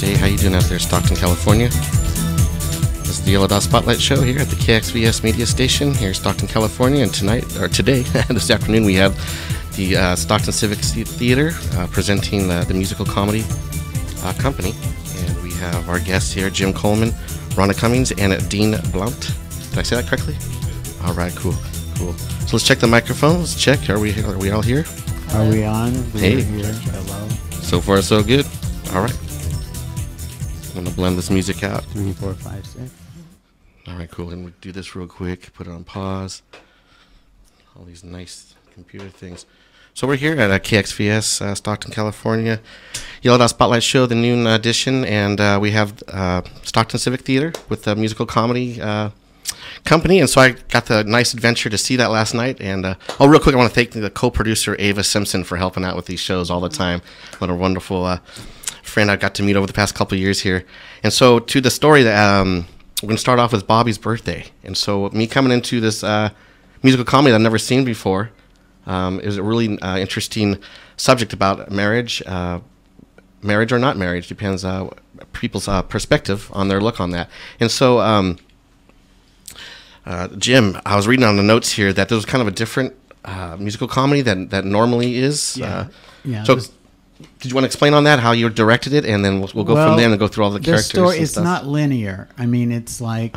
Wednesday. How you doing out there, Stockton, California? This is the Yellow Dot Spotlight Show here at the KXVS media station here in Stockton, California. And today, this afternoon, we have the Stockton Civic Theater presenting the musical comedy company. And we have our guests here, Jim Coleman, Rhonda Cummings, and Dean Blount. Did I say that correctly? All right, cool. So let's check the microphone. Let's check. Are we all here? Are we on? Hey. Here. Hello. So far, so good. All right. I'm going to blend this music out. 3, 4, 5, 6. All right, cool. And we'll do this real quick. Put it on pause. All these nice computer things. So we're here at KXVS, Stockton, California. Yellow Dot Spotlight Show, the noon edition. And we have Stockton Civic Theater with the musical comedy company. And so I got the nice adventure to see that last night. And real quick, I want to thank the co-producer, Ava Simpson, for helping out with these shows all the time. What a wonderful friend I got to meet over the past couple of years here. And so to the story, that we're going to start off with Bobby's birthday. And so me coming into this musical comedy that I've never seen before, it was a really interesting subject about marriage. Marriage or not marriage, depends people's perspective on their look on that. And so Jim, I was reading on the notes here that there was kind of a different musical comedy that normally is. Yeah. So did you want to explain on that, how you directed it, and then we'll go from there and go through all the characters? Story, it's not linear. I mean, it's like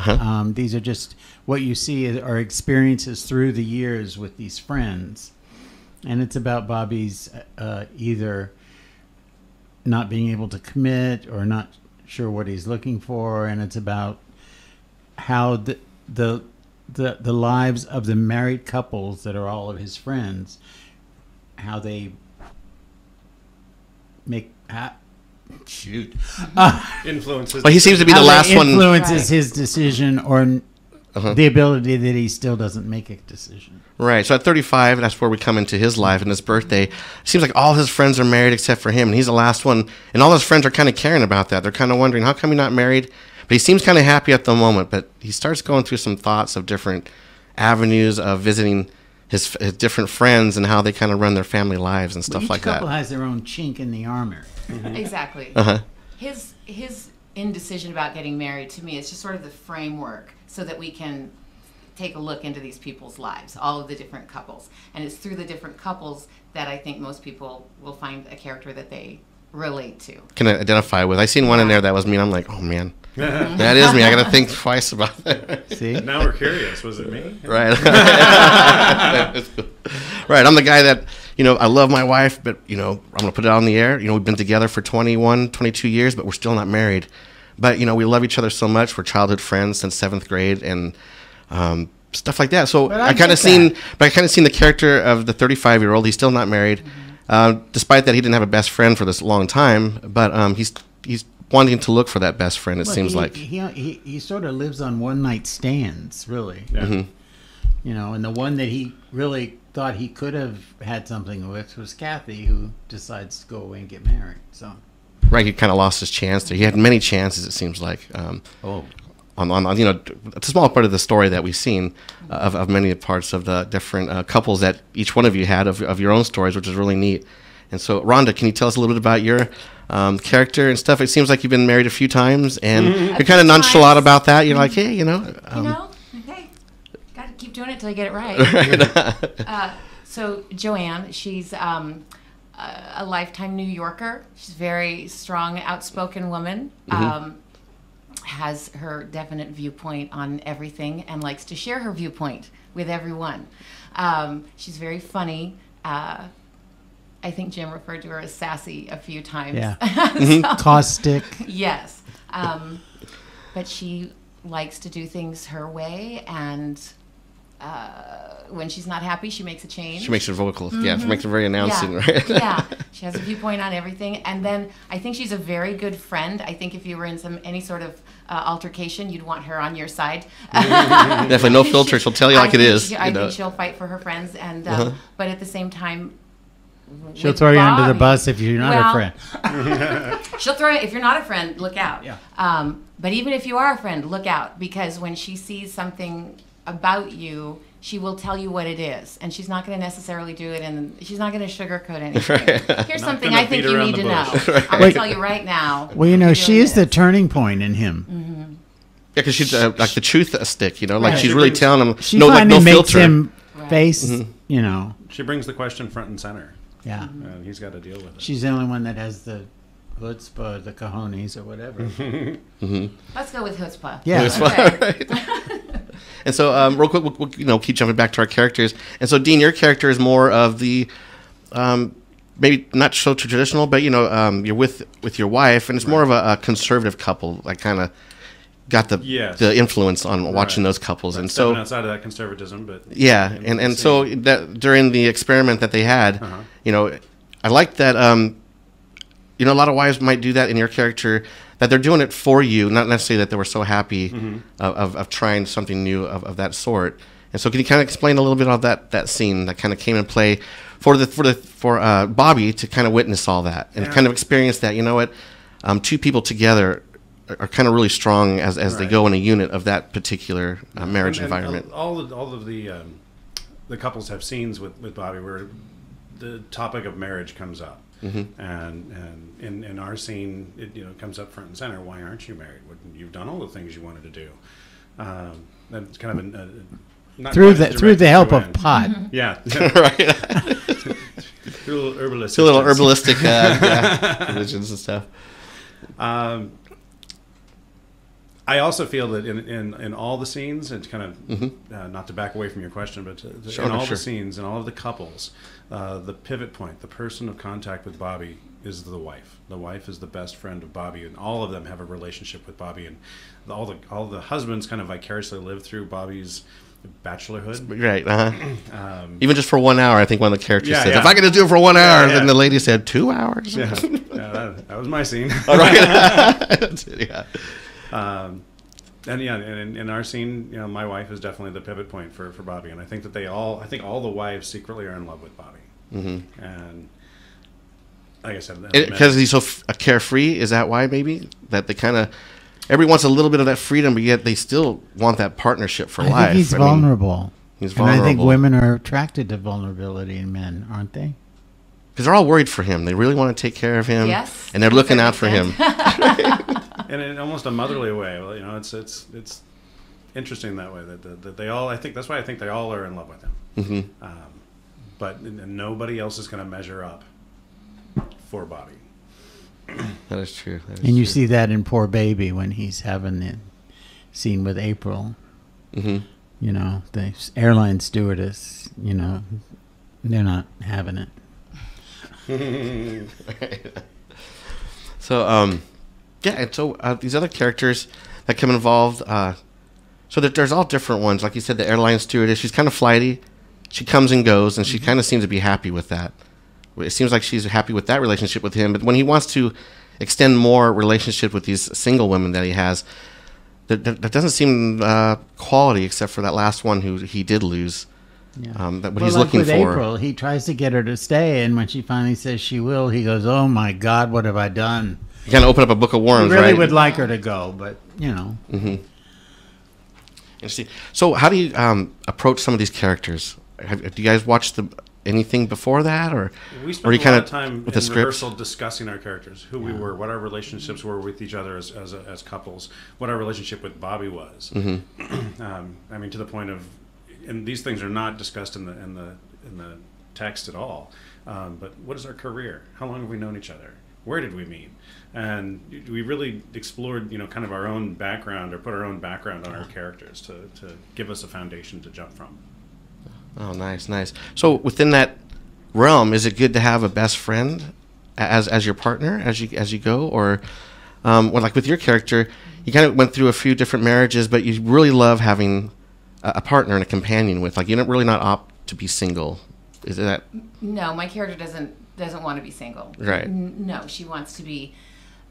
these are just what you see are experiences through the years with these friends. And it's about Bobby's either not being able to commit or not sure what he's looking for. And it's about how the lives of the married couples that are all of his friends, how they make influences. Well, he seems to be the last one. Influences his decision or the ability that he still doesn't make a decision. Right. So at 35, that's where we come into his life and his birthday. It seems like all his friends are married except for him, and he's the last one. And all his friends are kind of caring about that. They're kind of wondering, how come you're not married? But he seems kind of happy at the moment. But he starts going through some thoughts of different avenues of visiting his different friends and how they kind of run their family lives and stuff like that. Each couple has their own chink in the armor. Exactly. His indecision about getting married, to me, is just sort of the framework so that we can take a look into these people's lives, all of the different couples. And it's through the different couples that I think most people will find a character that they relate to. Can identify with. I seen one in there that was me, and I'm like, oh man, that is me. I got to think twice about that. See? Now we're curious. Was it me? Right. Right. I'm the guy that, I love my wife, but, I'm going to put it on the air. We've been together for 21, 22 years, but we're still not married. But, we love each other so much. We're childhood friends since 7th grade and stuff like that. So I kind of seen the character of the 35-year-old. He's still not married, despite that he didn't have a best friend for this long time. But he's wanting to look for that best friend. It seems like he sort of lives on one-night stands, really. Yeah. And the one that he really thought he could have had something with was Kathy, who decides to go away and get married. So. Right, he kind of lost his chance there. He had many chances, it seems like. On it's a small part of the story that we've seen of many parts of the different couples that each one of you had of your own stories, which is really neat. And so, Rhonda, can you tell us a little bit about your character and stuff? It seems like you've been married a few times, and you're kind of nonchalant about that. You're like, hey, hey, got to keep doing it till I get it right. So Joanne, she's a lifetime New Yorker. She's a very strong, outspoken woman. Has her definite viewpoint on everything and likes to share her viewpoint with everyone. She's very funny. I think Jim referred to her as sassy a few times. Yeah. Caustic. Yes. But she likes to do things her way, and when she's not happy, she makes a change. She makes her vocal. Yeah, she makes her very announcing, right? Yeah, she has a viewpoint on everything. And then I think she's a very good friend. I think if you were in any sort of altercation, you'd want her on your side. Definitely no filter. She'll tell you like it is. I think she'll fight for her friends. And but at the same time, she'll throw you under the bus if you're not a friend. She'll throw you, if you're not a friend, look out. Yeah. But even if you are a friend, look out, because when she sees something about you, she will tell you what it is, and she's not going to necessarily do it, and she's not going to sugarcoat anything. Here's something I think you need to know. I'm going to tell you right now. Well, you know, she is the turning point in him. Yeah, because she's like the truth stick, you know, like Right. she's really telling him She no, like finally no makes filter. him face, you know. She brings the question front and center, Yeah. and he's got to deal with it. She's the only one that has the chutzpah, the cojones, or whatever. Let's go with chutzpah. Yeah. Okay. And so, real quick, we'll keep jumping back to our characters. And so, Dean, your character is more of the, maybe not so traditional, but you're with your wife, and it's more of a conservative couple. Like, kind of got the influence on watching those couples, and so outside of that conservatism, but yeah, and so that during the experiment that they had, I like that. A lot of wives might do that in your character, that they're doing it for you, not necessarily that they were so happy of trying something new of that sort. And so, can you kind of explain a little bit of that scene that kind of came in play for Bobby to kind of witness all that and kind of experience that? You know what, two people together are kind of really strong as they go in a unit of that particular marriage environment. All of the couples have scenes with Bobby where the topic of marriage comes up. And in our scene, it comes up front and center. Why aren't you married? You've done all the things you wanted to do. That's kind of not through the help of pot. Yeah, Right. through a little herbalist. Two little herbalistic religions and stuff. I also feel that in all the scenes, it's kind of not to back away from your question, but in all the scenes, in all of the couples, the pivot point, the person of contact with Bobby is the wife. The wife is the best friend of Bobby, and all of them have a relationship with Bobby, and all the husbands kind of vicariously live through Bobby's bachelorhood. Right. Even just for 1 hour, I think one of the characters said, "If I could just do it for 1 hour," then the lady said, 2 hours. Yeah, that was my scene. All right. That's it, yeah. And in our scene, my wife is definitely the pivot point for Bobby, and I think that all the wives secretly are in love with Bobby. And like I said, Because he's so carefree, is that why maybe that they kind of everyone wants a little bit of that freedom, but yet they still want that partnership for life. I think he's vulnerable. He's vulnerable. And I think women are attracted to vulnerability in men, aren't they? Because they're all worried for him. They really want to take care of him. Yes. And they're looking out for him. And in almost a motherly way. Well, it's interesting that way that they all. I think that's why I think they all are in love with him. But nobody else is going to measure up for Bobby. That is true. And you see that in Poor Baby when he's having the scene with April. The airline stewardess. They're not having it. So, and so these other characters that come involved, so that there's all different ones. Like you said, the airline stewardess, she's kind of flighty. She comes and goes, and she kind of seems to be happy with that. It seems like she's happy with that relationship with him. But when he wants to extend more relationship with these single women that he has, that doesn't seem quality, except for that last one who he did lose. Yeah. What he's looking with for. April, he tries to get her to stay, and when she finally says she will, he goes, "Oh my God, what have I done?" You kind of open up a book of worms, He really right? would like her to go, but Interesting. So, how do you approach some of these characters? Do you guys watch anything before that, or we or you spent a kind lot of of time with in the script? rehearsal discussing our characters, who we were, what our relationships were with each other as couples, what our relationship with Bobby was. I mean, to the point of, and these things are not discussed in the text at all. But what is our career? How long have we known each other? Where did we meet? And we really explored, kind of our own background, or put our own background on our characters to give us a foundation to jump from. Oh, nice. So within that realm, is it good to have a best friend as your partner as you go, or like with your character, you kind of went through a few different marriages, but you really love having a partner and a companion with, like, you don't really not opt to be single. Is it that? No, my character doesn't want to be single. Right. No, she wants to be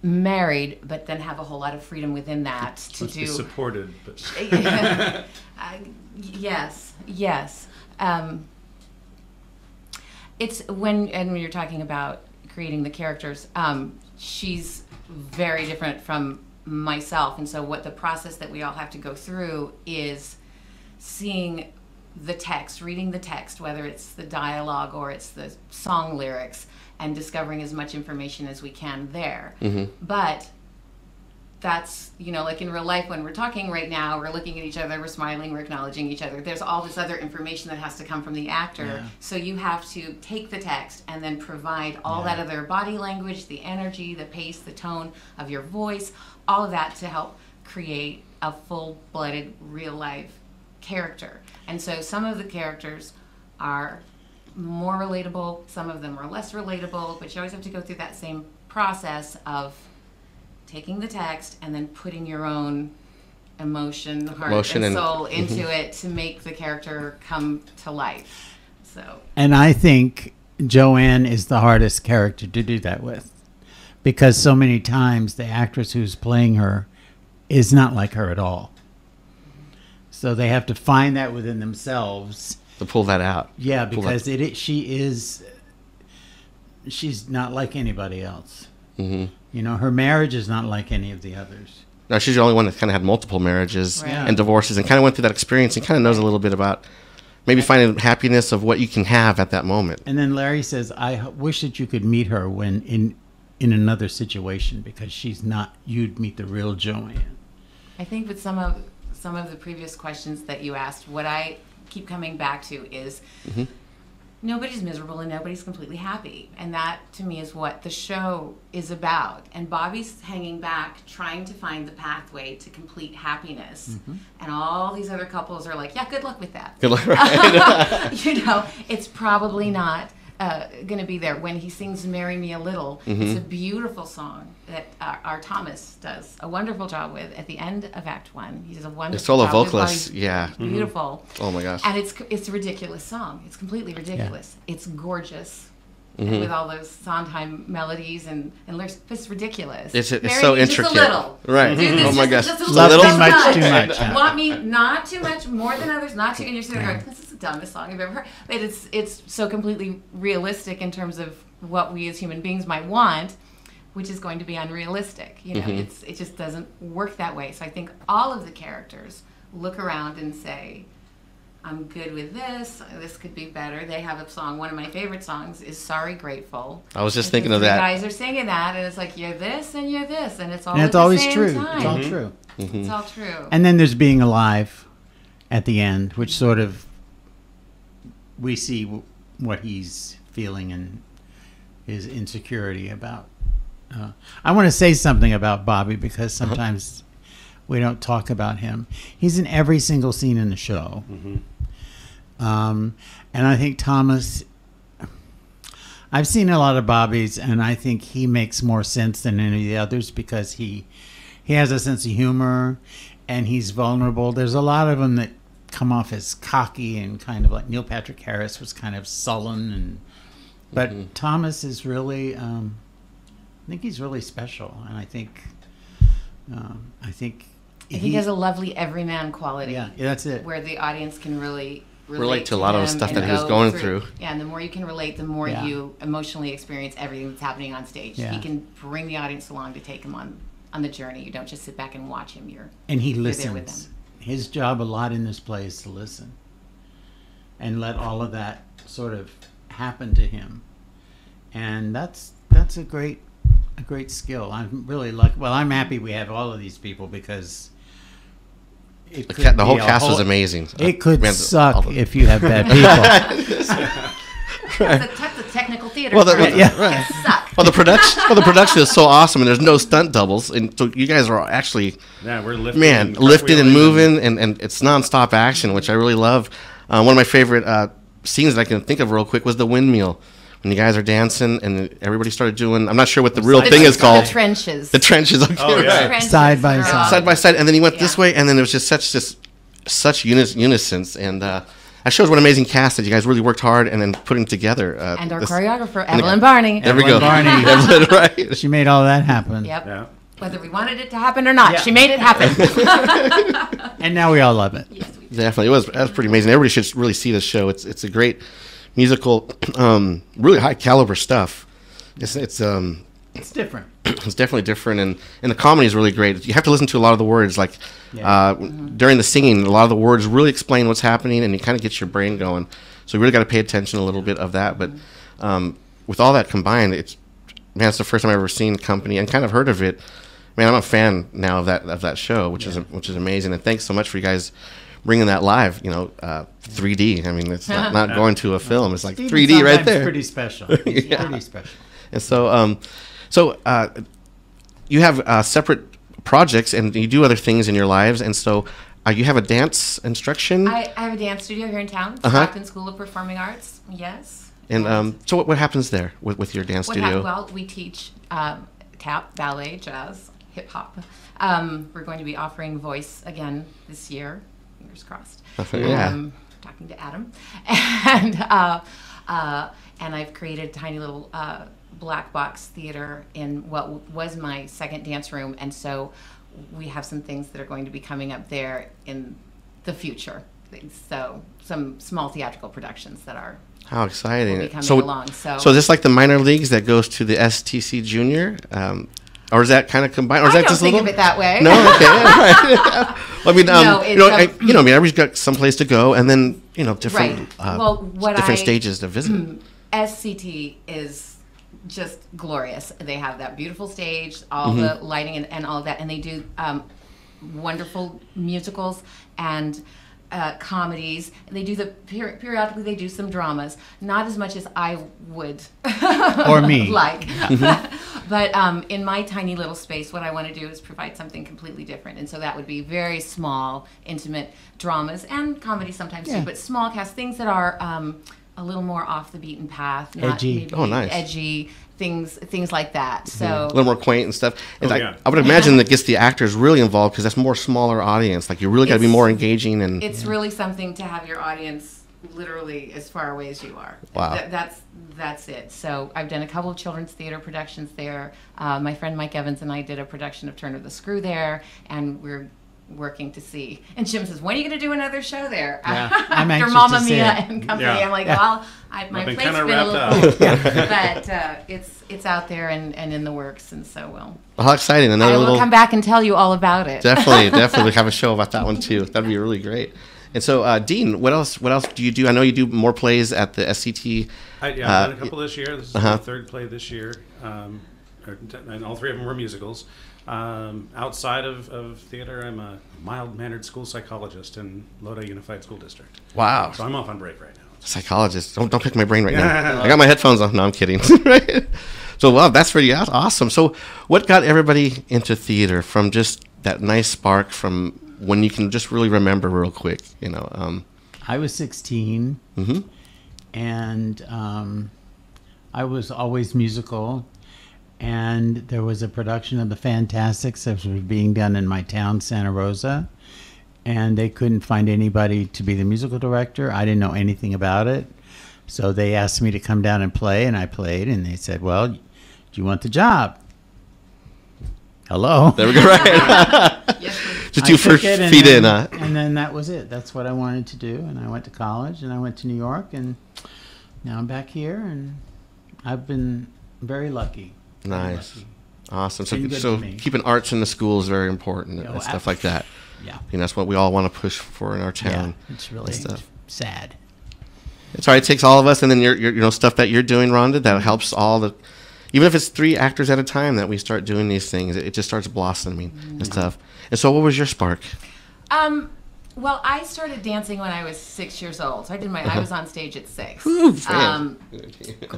married, but then have a whole lot of freedom within that to Must be supported, but yes. It's when you're talking about creating the characters, she's very different from myself, and so what the process that we all have to go through is seeing the text, reading the text, whether it's the dialogue or it's the song lyrics, and discovering as much information as we can there. But that's, like in real life, when we're talking right now, we're looking at each other, we're smiling, we're acknowledging each other. There's all this other information that has to come from the actor. Yeah. So you have to take the text and then provide all that other body language, the energy, the pace, the tone of your voice, all of that to help create a full-blooded, real-life character. And so some of the characters are more relatable, some of them are less relatable, but you always have to go through that same process of taking the text and then putting your own emotion, heart, and soul into it to make the character come to life. So, and I think Joanne is the hardest character to do that with, because so many times the actress who's playing her is not like her at all. So they have to find that within themselves to pull that out. Yeah, because she's not like anybody else. Her marriage is not like any of the others. No, she's the only one that kind of had multiple marriages and divorces, and kind of went through that experience and kind of knows a little bit about maybe finding happiness of what you can have at that moment. And then Larry says, I wish that you could meet her when in another situation, because she's not, you'd meet the real Joanne. I think with some of the previous questions that you asked, what I keep coming back to is nobody's miserable and nobody's completely happy. And that, to me, is what the show is about. And Bobby's hanging back, trying to find the pathway to complete happiness. And all these other couples are like, yeah, good luck with that. Good luck, right? It's probably not going to be there. When he sings Marry Me a Little, it's a beautiful song that our Thomas does a wonderful job with at the end of Act 1. He does a wonderful the solo job. vocalist, yeah. Beautiful. Oh my gosh. And it's a ridiculous song. It's completely ridiculous. Yeah. It's gorgeous. With all those Sondheim melodies and lyrics. It's ridiculous. It's so intricate. Just a little. Right. Oh my gosh. Just a Love little. too much. Want me not too much, more than others, not too. And you're sitting there going, this is the dumbest song I've ever heard. But it's so completely realistic in terms of what we as human beings might want, which is going to be unrealistic. It just doesn't work that way. So I think all of the characters look around and say, I'm good with this. This could be better. They have a song. One of my favorite songs is Sorry Grateful. I was just thinking of that. The guys are singing that, and it's like, you're this and you're this, and it's all and it's at the always same true. time. It's all true. It's all true. And then there's Being Alive at the end, which sort of we see what he's feeling and his insecurity about. I want to say something about Bobby, because sometimes we don't talk about him. He's in every single scene in the show. And I think Thomas, I've seen a lot of Bobby's, and I think he makes more sense than any of the others, because he has a sense of humor and he's vulnerable. There's a lot of them that come off as cocky and kind of like Neil Patrick Harris was kind of sullen, but Thomas is really, I think he's really special, and I think he has a lovely everyman quality. Yeah, that's it. Where the audience can really relate to a lot of the stuff that he was going through. Yeah, and the more you can relate, the more you emotionally experience everything that's happening on stage. Yeah. He can bring the audience along to take him on the journey. You don't just sit back and watch him. And he you're listens. there with them. His job a lot in this play is to listen and let all of that sort of happen to him. And that's a great skill. I'm really lucky. Well, I'm happy we have all of these people, because the whole cast was amazing. It could suck if you have bad people. That's a technical theater. Well, Well, the production is so awesome, and there's no stunt doubles, and so you guys are actually we're lifting, lifted and moving, and it's nonstop action, which I really love. One of my favorite scenes that I can think of real quick was the windmill. When you guys are dancing and everybody started doing, I'm not sure what the real thing is called. The trenches. The trenches. Okay, right. Trenches side by side. Side by side, and then he went this way, and then there was just such unison, and that shows what an amazing cast that you guys really worked hard and then putting together. And our choreographer, Evelyn Barney. There we go. Barney. Right. She made all that happen. Yep. Yeah. Whether we wanted it to happen or not, she made it happen. And now we all love it. Yes, we do. Definitely, that was pretty amazing. Everybody should really see this show. It's a great musical, really high caliber stuff. It's different. It's definitely different, and the comedy is really great. You have to listen to a lot of the words, like during the singing, a lot of the words really explain what's happening, and it kind of gets your brain going. So you really got to pay attention a little bit of that. But with all that combined, it's the first time I've ever seen Company and kind of heard of it. Man, I'm a fan now of that show, which is amazing. And thanks so much for you guys bringing that live. 3D. I mean, it's not going to a film. It's like 3D right there. Pretty special. Yeah. Pretty special. And so, you have separate projects and you do other things in your lives. And so, you have a dance instruction. I have a dance studio here in town, Stockton School of Performing Arts. Yes. And so, what happens there with your dance studio? Well, we teach tap, ballet, jazz, hip hop. We're going to be offering voice again this year. Fingers crossed. Yeah. Talking to Adam, and I've created a tiny little black box theater in what was my second dance room, and so we have some things that are going to be coming up there in the future. So some small theatrical productions that are how exciting! will be coming along. So is this like the minor leagues that goes to the STC Junior? Or is that kind of combined? Or is I that don't just think a little? of it that way. No, okay. I mean, No, I mean, everybody's got some place to go, and then different, right. different stages to visit. SCT is just glorious. They have that beautiful stage, all the lighting and all of that, and they do wonderful musicals and comedies. They do periodically they do some dramas, not as much as I would or me like. But in my tiny little space, what I want to do is provide something completely different, and so that would be very small, intimate dramas and comedy sometimes too, but small cast things that are a little more off the beaten path, not edgy. Oh, nice. Edgy things like that. So a little more quaint and stuff. And I would imagine that gets the actors really involved because that's more smaller audience. Like you really got to be more engaging, and it's really something to have your audience literally as far away as you are. Wow. That's it. So I've done a couple of children's theater productions there. My friend Mike Evans and I did a production of Turn of the Screw there, and we're working to see. And Jim says, "When are you going to do another show there?" Yeah, I'm After anxious Mamma to see Mia it. and Company. Yeah. I'm like, well, my Been plate's kinda been a wrapped little up. full, but it's out there and in the works, and so well, how exciting! I Another will little come back and tell you all about it. definitely have a show about that one too. That'd be really great. And so, Dean, what else do you do? I know you do more plays at the SCT. I've done a couple this year. This is my third play this year, and all three of them were musicals. Outside of theater, I'm a mild-mannered school psychologist in Lodi Unified School District. Wow. So I'm off on break right now. Psychologist. Don't pick my brain right now. I got my headphones on. No, I'm kidding. Right? So, wow, that's pretty awesome. So, what got everybody into theater from just that nice spark from when you can just really remember real quick, I was 16, and I was always musical. And there was a production of The Fantastics that was being done in my town, Santa Rosa, and they couldn't find anybody to be the musical director. I didn't know anything about it, so they asked me to come down and play, and I played, and they said, "Well, do you want the job?" Hello. There we go. Right. Just 2 feet in. And then that was it. That's what I wanted to do, and I went to college, and I went to New York, and now I'm back here, and I've been very lucky. Nice. Awesome. So keeping arts in the school is very important and stuff like that. Yeah. That's what we all want to push for in our town. Yeah, it's really sad. It's all right. It takes all of us, and then your stuff that you're doing, Rhonda, that helps all the, even if it's 3 actors at a time that we start doing these things, it just starts blossoming and stuff. And so what was your spark? Well, I started dancing when I was 6 years old. So I was on stage at 6.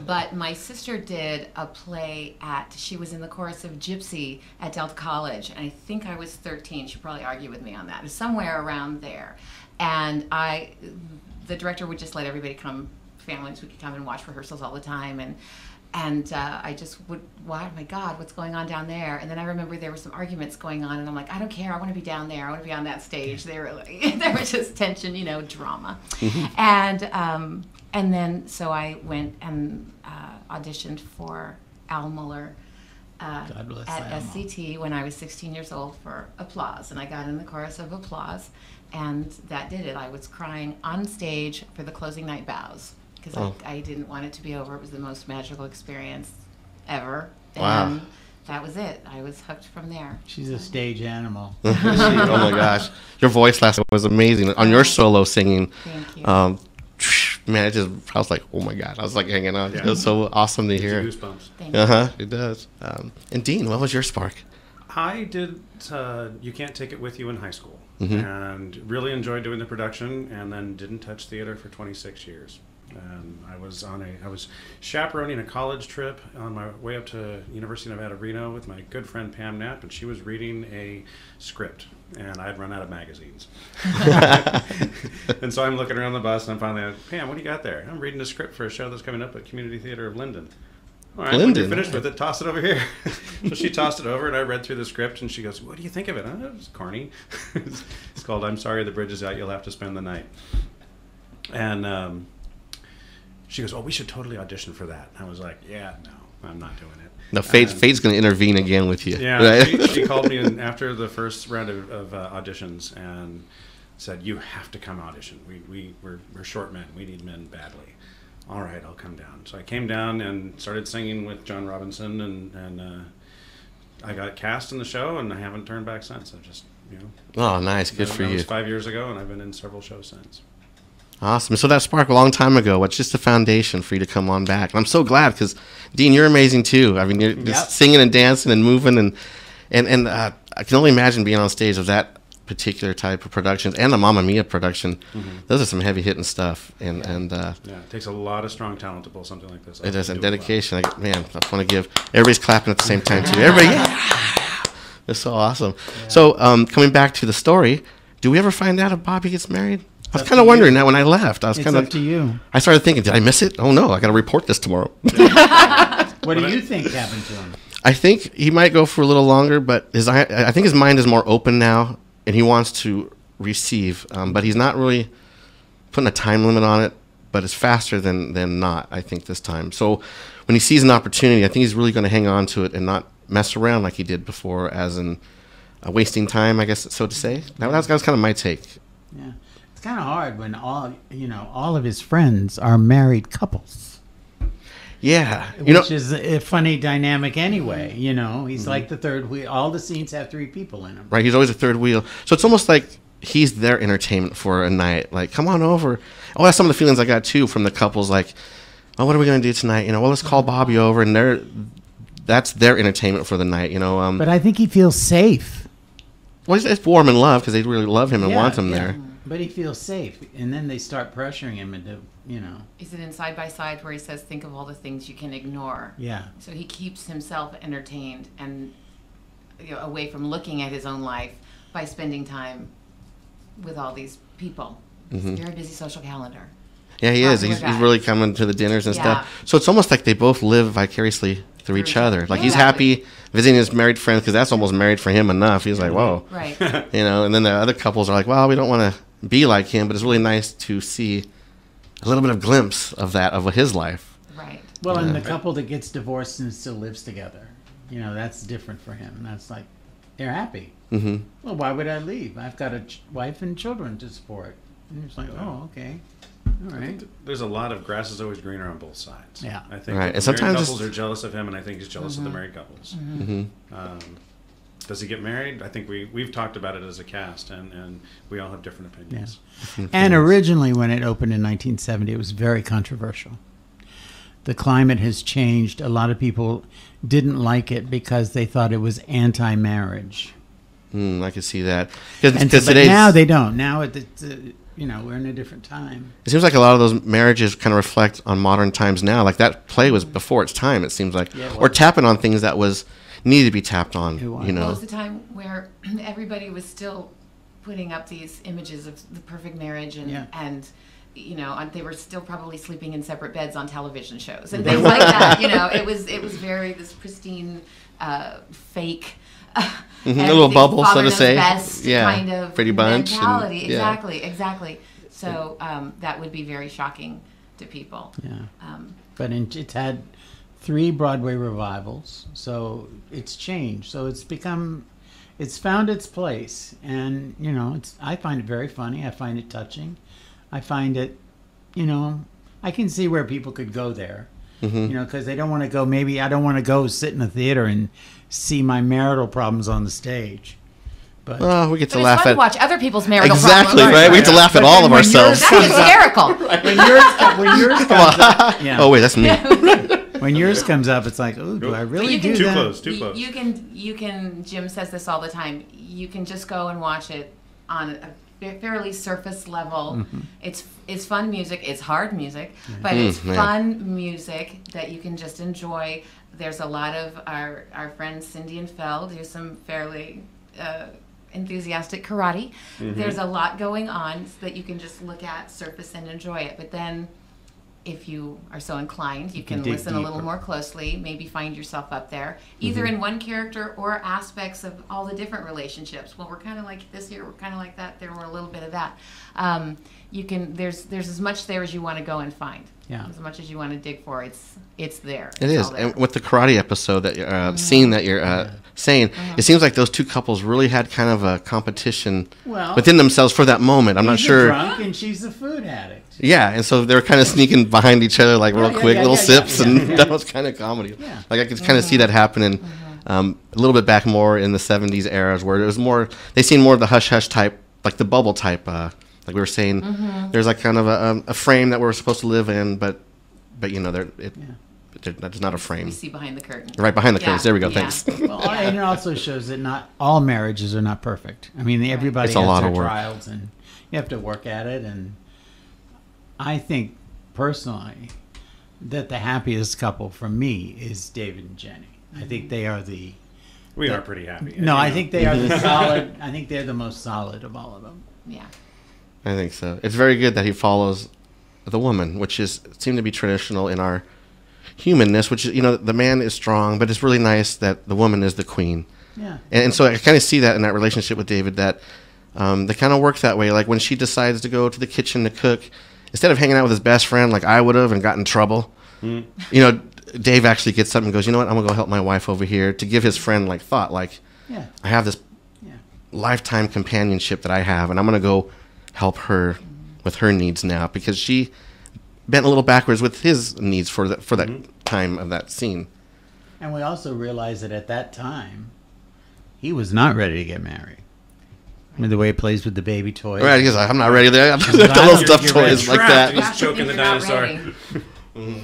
But my sister did a play she was in the chorus of Gypsy at Delta College, and I think I was 13. She'd probably argue with me on that. It was somewhere around there. And the director would just let everybody come, families, we could come and watch rehearsals all the time. And I just would, oh my God, what's going on down there? And then I remember there were some arguments going on, and I'm like, I don't care, I want to be down there, I want to be on that stage. There was just tension, drama. And then so I went and auditioned for Al Muller at SCT when I was 16 years old for Applause, and I got in the chorus of Applause, and that did it. I was crying on stage for the closing night bows, because I didn't want it to be over. It was the most magical experience ever. Wow. And that was it. I was hooked from there. She's a stage animal. Oh my gosh, your voice last night was amazing on your solo singing. Thank you. Man, I was like, oh my god, I was like hanging on. It was so awesome to hear. Goosebumps. Thank you. It does. And Dean, what was your spark? I did You Can't Take It With You in high school, Mm-hmm. and really enjoyed doing the production, and then didn't touch theater for 26 years. And I was chaperoning a college trip on my way up to University of Nevada, Reno with my good friend Pam Knapp, and she was reading a script, and I'd run out of magazines. And so I'm looking around the bus, and I'm finally like, Pam, what do you got there? I'm reading a script for a show that's coming up at Community Theater of Linden. All right, when you're finished with it, toss it over here. So she tossed it over, and I read through the script, and she goes, what do you think of it? Oh, it's corny. It's called I'm Sorry the Bridge is Out, You'll Have to Spend the Night. And she goes, oh, we should totally audition for that. And I was like, yeah, no, I'm not doing it. No, fate's going to intervene again with you. Yeah, right? she called me in after the first round of auditions and said, you have to come audition. We're short men. We need men badly. All right, I'll come down. So I came down and started singing with John Robinson, and I got cast in the show, and I haven't turned back since. I just, Oh, nice. Good for that you. was 5 years ago, and I've been in several shows since. Awesome. So that sparked a long time ago. What's just the foundation for you to come on back? And I'm so glad because, Dean, you're amazing too. I mean, you're just singing and dancing and moving, and I can only imagine being on stage of that particular type of productions and the Mamma Mia production. Mm-hmm. Those are some heavy hitting stuff, and it takes a lot of strong talent to pull something like this. It does, and dedication. Well. Man, I want to give. Everybody's clapping at the same time too. Everybody, yeah! It's so awesome. Yeah. So coming back to the story, do we ever find out if Bobby gets married? I was kind of wondering that when I left. It's up to you. I started thinking, did I miss it? Oh no, I got to report this tomorrow. What do you think happened to him? I think he might go for a little longer, but I think his mind is more open now, and he wants to receive. But he's not really putting a time limit on it. But it's faster than not, I think, this time. So when he sees an opportunity, I think he's really going to hang on to it and not mess around like he did before, as in wasting time, I guess, so to say. That was kind of my take. Yeah. Kind of hard when all of his friends are married couples. Yeah, which is a funny dynamic anyway. He's like the third wheel. All the scenes have three people in them. Right, he's always a third wheel. So it's almost like he's their entertainment for a night. Like, come on over. Oh, that's some of the feelings I got too from the couples. Like, oh, what are we gonna do tonight? Well, let's call Bobby over, and that's their entertainment for the night. But I think he feels safe. Well, it's warm and love because they really love him and want him there. But he feels safe, and then they start pressuring him into, Is it in Side by Side where he says, think of all the things you can ignore? Yeah. So he keeps himself entertained and away from looking at his own life by spending time with all these people. It's a very busy social calendar. Yeah, he is. He's really coming to the dinners and stuff. So it's almost like they both live vicariously through each other. Like he's happy visiting his married friends because that's almost married for him enough. He's like, whoa. Right. And then the other couples are like, well, we don't want to be like him, but it's really nice to see a little bit of glimpse of that, of his life. Right. Well, and the couple that gets divorced and still lives together, that's different for him. That's like, they're happy. Mm-hmm. Well, why would I leave? I've got a wife and children to support. And it's like, oh, okay. All right. There's a lot of grass is always greener on both sides. Yeah. I think right. the And sometimes married couples are jealous of him, and I think he's jealous of the married couples. Mm-hmm. Does he get married? I think we've talked about it as a cast, and we all have different opinions. Yeah. And originally, when it opened in 1970, it was very controversial. The climate has changed. A lot of people didn't like it because they thought it was anti-marriage. I could see that. But now they don't. Now we're in a different time. It seems like a lot of those marriages kind of reflect on modern times now. Like that play was before its time, it seems like. Yeah, or tapping on things that needed to be tapped on, Well, it was the time where everybody was still putting up these images of the perfect marriage and they were still probably sleeping in separate beds on television shows and things like that. It was very this pristine, fake, a little bubble, so to say. Best kind of pretty bunch mentality. Exactly. So that would be very shocking to people. Yeah. But it's had 3 Broadway revivals, so it's changed. So it's found its place, and I find it very funny. I find it touching. I find it, I can see where people could go there. Because they don't want to go. Maybe I don't want to go sit in a theater and see my marital problems on the stage. But we get to But it's laugh fun at to watch other people's marital exactly problems. right. We get to laugh at all of when ourselves. yours That's hysterical. when yours comes up, yeah. Oh wait, that's me. When yours comes up, it's like, oh, do I really do Too that? close. Too close. You can. Jim says this all the time. You can just go and watch it on a fairly surface level. It's fun music. It's hard music, but it's fun music that you can just enjoy. There's a lot of our friend Cindy and Feld do some fairly enthusiastic karate. There's a lot going on so that you can just look at, surface, and enjoy it. But then, if you are so inclined, you can dig listen a little deeper. more closely, maybe find yourself up there, either in one character or aspects of all the different relationships. Well, we're kind of like this here, we're kind of like that there, we're a little bit of that. You can, there's as much there as you want to go and find. Yeah. As much as you want to dig for, it's there. It It's is, all there. and with the karate episode that you're scene that you're saying, it seems like those two couples really had kind of a competition Well, within themselves for that moment. I'm not he's sure. a drunk and she's a food addict. Yeah, and so they were kind of sneaking behind each other, like real yeah, quick, yeah, little yeah, sips, yeah, and yeah. that was kind of comedy. Yeah. Like I could kind of see that happening a little bit back more in the '70s eras, where it was more. They seemed more of the hush hush type, like the bubble type. Like we were saying, there's like kind of a frame that we're supposed to live in, but that's not a frame. We see behind the curtain. Right behind the curtains. Yeah, There we go. yeah. Thanks. Well, and it also shows that not all marriages are not perfect. I mean, everybody It's a has lot their of work. trials, and you have to work at it. And I think personally that the happiest couple for me is David and Jenny. I think they are the. We are pretty happy. No, I think they are the solid. I think they're the most solid of all of them. Yeah. I think so. It's very good that he follows the woman, which is seemed to be traditional in our humanness. Which is, the man is strong, but it's really nice that the woman is the queen. Yeah. And so I kind of see that in that relationship with David, that they kind of work that way. Like when she decides to go to the kitchen to cook, instead of hanging out with his best friend like I would have and got in trouble, Dave actually gets up and goes, you know what, I'm going to go help my wife over here, to give his friend like thought, like, Yeah. I have this Yeah. lifetime companionship that I have, and I'm going to go help her with her needs now, because she bent a little backwards with his needs for that time of that scene. And we also realize that at that time, he was not ready to get married. I mean, the way he plays with the baby toys. Right, he's like, I'm not ready there. The not- little stuffed you're toys like that. He's choking the You're not dinosaur. ready.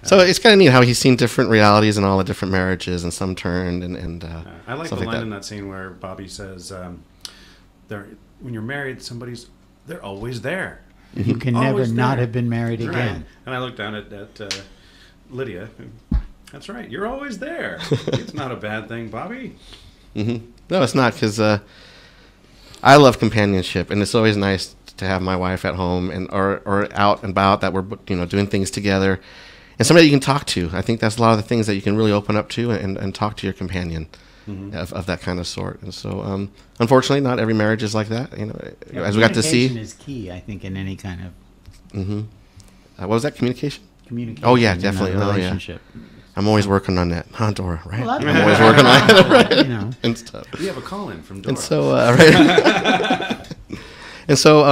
So it's kind of neat how he's seen different realities and all the different marriages, and some turned and I like the stuff line like in that. that scene where Bobby says, when you're married, they're always there. You can never Always not there. have been married Right. again. And I looked down at Lydia. That's right. You're always there. It's not a bad thing, Bobby. No, it's not, because I love companionship, and it's always nice to have my wife at home and or out and about, that we're doing things together, and somebody you can talk to. I think that's a lot of the things that you can really open up to and talk to your companion of that kind of sort. And so, unfortunately, not every marriage is like that. As we got to see. Communication is key, I think, in any kind of What was that, communication? communication. Oh, yeah, in a definitely. Oh, yeah. relationship. I'm always working on that, huh, Dora? Right? Well, I'm always working on it, right? And stuff. We have a call-in from Dora. And so, right. And so,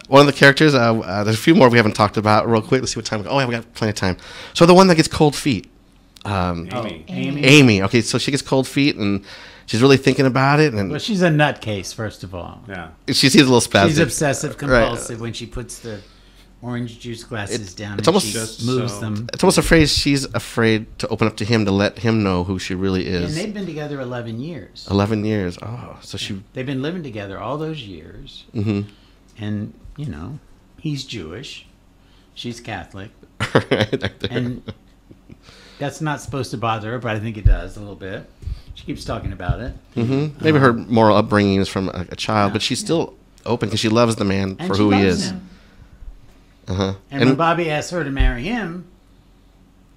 one of the characters, there's a few more we haven't talked about. Real quick, let's see what time we got. Oh, yeah, we got plenty of time. So the one that gets cold feet, Amy. Amy. Okay, so she gets cold feet, and she's really thinking about it, and Well, she's a nutcase, first of all. Yeah. she sees a little spastic. She's obsessive compulsive when she puts the orange juice glasses down it's and almost she just moves so- them. It's almost afraid she's afraid to open up to him, to let him know who she really And is. they've been together 11 years. 11 years. Oh, so she. They've been living together all those years. Mm-hmm. And, he's Jewish. She's Catholic. And that's not supposed to bother her, but I think it does a little bit. She keeps talking about it. Maybe her moral upbringing is from a child, Yeah. but she's still open because she loves the man And for she who he loves is. him. Uh-huh. And when Bobby asks her to marry him,